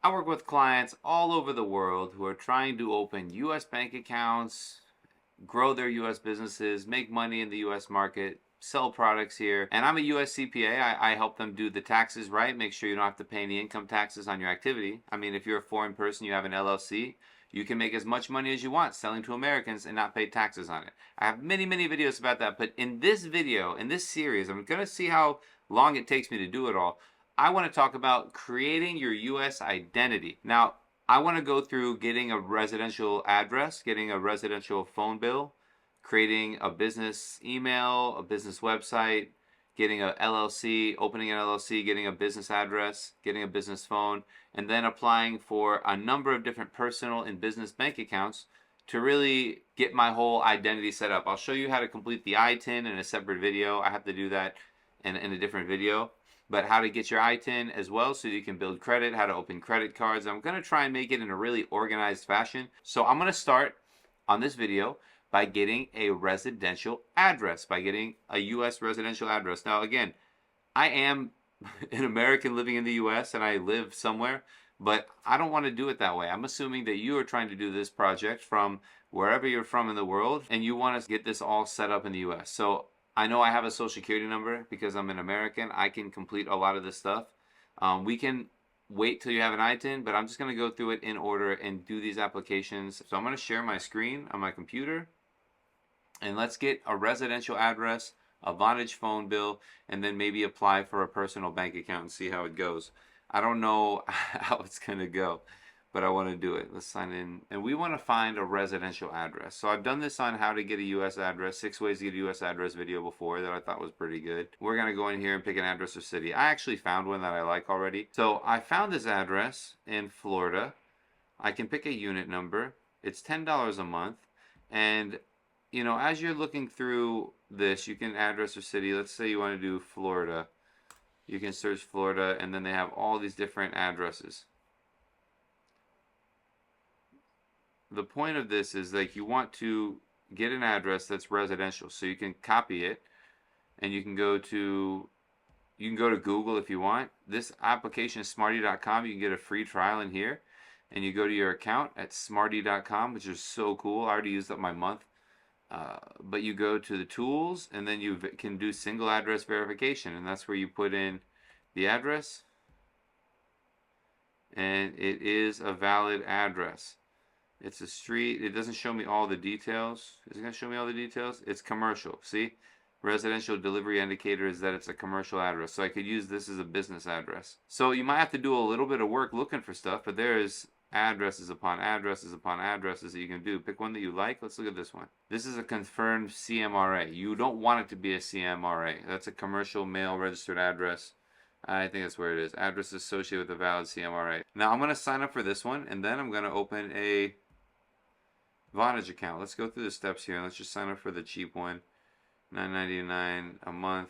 I work with clients all over the world who are trying to open US bank accounts, grow their US businesses, make money in the US market, sell products here. And I'm a US CPA. I help them do the taxes right, make sure you don't have to pay any income taxes on your activity. I mean, if you're a foreign person, you have an LLC, you can make as much money as you want selling to Americans and not pay taxes on it. I have many, many videos about that. But in this video, in this series, I'm going to see how long it takes me to do it all. I want to talk about creating your US identity. Now, I want to go through getting a residential address, getting a residential phone bill, creating a business email, a business website, getting a LLC, opening an LLC, getting a business address, getting a business phone, and then applying for a number of different personal and business bank accounts to really get my whole identity set up. I'll show you how to complete the ITIN in a separate video. I have to do that in a different video. But how to get your ITIN as well so you can build credit, how to open credit cards. I'm going to try and make it in a really organized fashion. So I'm going to start on this video by getting a residential address, by getting a US residential address. Now again, I am an American living in the US and I live somewhere, but I don't want to do it that way. I'm assuming that you are trying to do this project from wherever you're from in the world and you want to get this all set up in the US. So I know I have a social security number because I'm an American. I can complete a lot of this stuff. We can wait till you have an ITIN, but I'm just going to go through it in order and do these applications. So I'm going to share my screen on my computer and let's get a residential address, a Vonage phone bill, and then maybe apply for a personal bank account and see how it goes. I don't know how it's going to go, but I want to do it. Let's sign in. And we want to find a residential address. So I've done this on how to get a US address, 6 ways to get a US address video before that I thought was pretty good. We're going to go in here and pick an address or city. I actually found one that I like already. So I found this address in Florida. I can pick a unit number. It's $10 a month. And, you know, as you're looking through this, you can address or city. Let's say you want to do Florida. You can search Florida, and then they have all these different addresses. The point of this is like you want to get an address that's residential, so you can copy it and you can go to Google if you want. This application is smarty.com. You can get a free trial in here and you go to your account at smarty.com, which is so cool. I already used up my month. But you go to the tools and then you can do single address verification, and that's where you put in the address and it is a valid address. It's a street. It doesn't show me all the details. Is it going to show me all the details? It's commercial. See? Residential delivery indicator is that it's a commercial address. So I could use this as a business address. So you might have to do a little bit of work looking for stuff, but there is addresses upon addresses upon addresses that you can do. Pick one that you like. Let's look at this one. This is a confirmed CMRA. You don't want it to be a CMRA. That's a commercial mail registered address. I think that's where it is. Address associated with a valid CMRA. Now I'm going to sign up for this one, and then I'm going to open a Vonage account. Let's go through the steps here. Let's just sign up for the cheap one. $9.99 a month.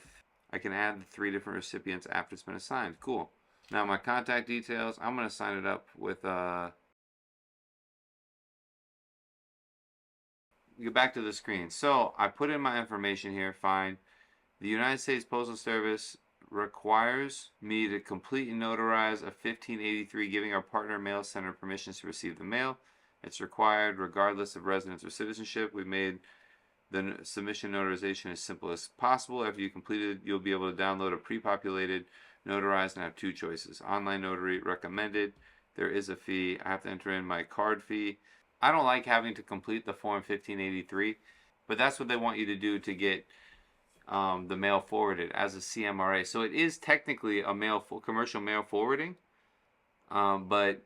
I can add the 3 different recipients after it's been assigned. Cool. Now my contact details, I'm going to sign it up with get back to the screen. So I put in my information here, fine. The United States Postal Service requires me to complete and notarize a 1583 giving our partner mail center permissions to receive the mail. It's required regardless of residence or citizenship. We've made the submission notarization as simple as possible. After you complete it, you'll be able to download a pre-populated, notarized, and have 2 choices. Online notary recommended. There is a fee. I have to enter in my card fee. I don't like having to complete the form 1583, but that's what they want you to do to get the mail forwarded as a CMRA. So it is technically a commercial mail forwarding, but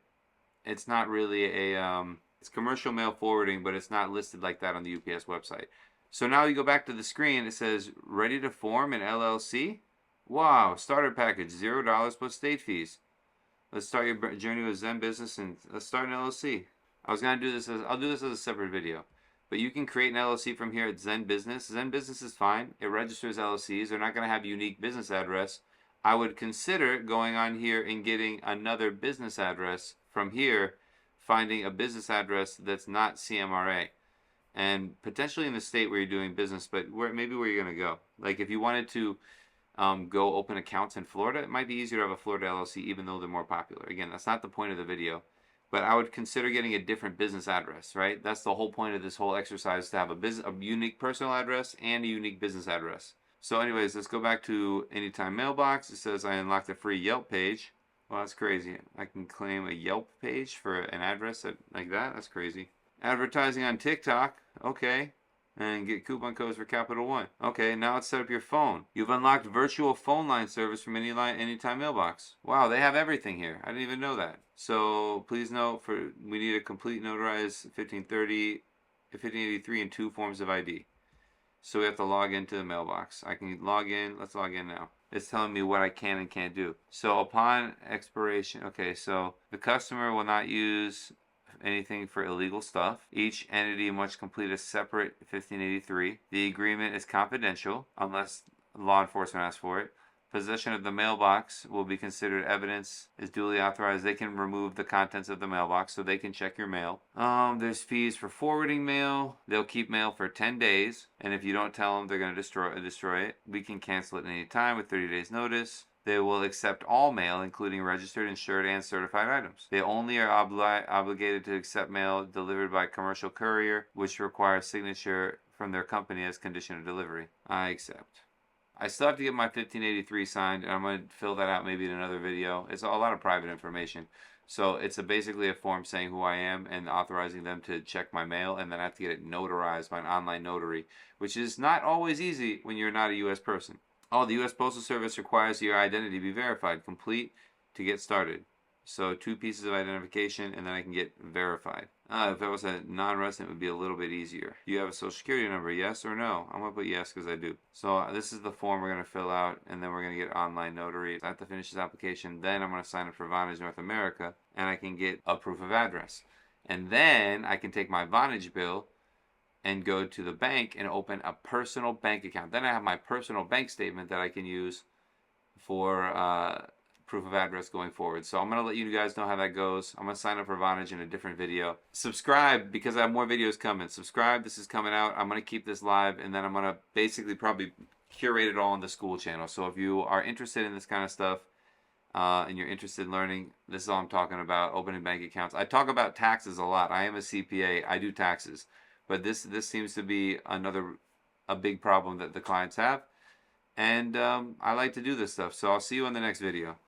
it's not really a it's commercial mail forwarding, but it's not listed like that on the UPS website. So now you go back to the screen. It says ready to form an LLC. Wow, starter package, $0 plus state fees. Let's start your journey with Zen Business and let's start an LLC. I'll do this as a separate video. But you can create an LLC from here at Zen Business. Zen Business is fine. It registers LLCs. They're not going to have unique business address. I would consider going on here and getting another business address from here, finding a business address that's not CMRA. And potentially in the state where you're doing business, but maybe where you're going to go. Like if you wanted to go open accounts in Florida. It might be easier to have a Florida LLC even though they're more popular. Again, that's not the point of the video. But I would consider getting a different business address, right? That's the whole point of this whole exercise, to have a unique personal address and a unique business address. So anyways, let's go back to Anytime Mailbox. It says I unlocked a free Yelp page. Well, that's crazy. I can claim a Yelp page for an address like that? That's crazy. Advertising on TikTok. Okay. And get coupon codes for Capital One. Okay, now let's set up your phone. You've unlocked virtual phone line service from Anytime Mailbox. Wow, they have everything here. I didn't even know that. So please note, we need a complete notarized 1530, 1583 and 2 forms of ID. So we have to log into the mailbox. I can log in. Let's log in now. It's telling me what I can and can't do. So upon expiration, okay, so the customer will not use anything for illegal stuff. Each entity must complete a separate 1583. The agreement is confidential unless law enforcement asks for it. Possession of the mailbox will be considered evidence is duly authorized. They can remove the contents of the mailbox so they can check your mail. There's fees for forwarding mail. They'll keep mail for 10 days. And if you don't tell them, they're going to destroy it. We can cancel it at any time with 30 days notice. They will accept all mail, including registered, insured, and certified items. They only are obligated to accept mail delivered by commercial courier, which requires signature from their company as condition of delivery. I accept. I still have to get my 1583 signed, and I'm going to fill that out maybe in another video. It's a lot of private information. So it's basically a form saying who I am and authorizing them to check my mail, and then I have to get it notarized by an online notary, which is not always easy when you're not a U.S. person. Oh, the U.S. Postal Service requires your identity be verified. Complete to get started. So 2 pieces of identification, and then I can get verified. If I was a non-resident, it would be a little bit easier. Do you have a social security number? Yes or no? I'm going to put yes because I do. So this is the form we're going to fill out, and then we're going to get online notary. I have to finish this application. Then I'm going to sign up for Vonage North America, and I can get a proof of address. And then I can take my Vonage bill and go to the bank and open a personal bank account. Then I have my personal bank statement that I can use for proof of address going forward. So I'm going to let you guys know how that goes. I'm going to sign up for Vonage in a different video. Subscribe because I have more videos coming. Subscribe. This is coming out. I'm going to keep this live, and then I'm going to basically probably curate it all on the school channel. So if you are interested in this kind of stuff and you're interested in learning, this is all I'm talking about, opening bank accounts. I talk about taxes a lot. I am a CPA. I do taxes. But this seems to be a big problem that the clients have. And I like to do this stuff. So I'll see you in the next video.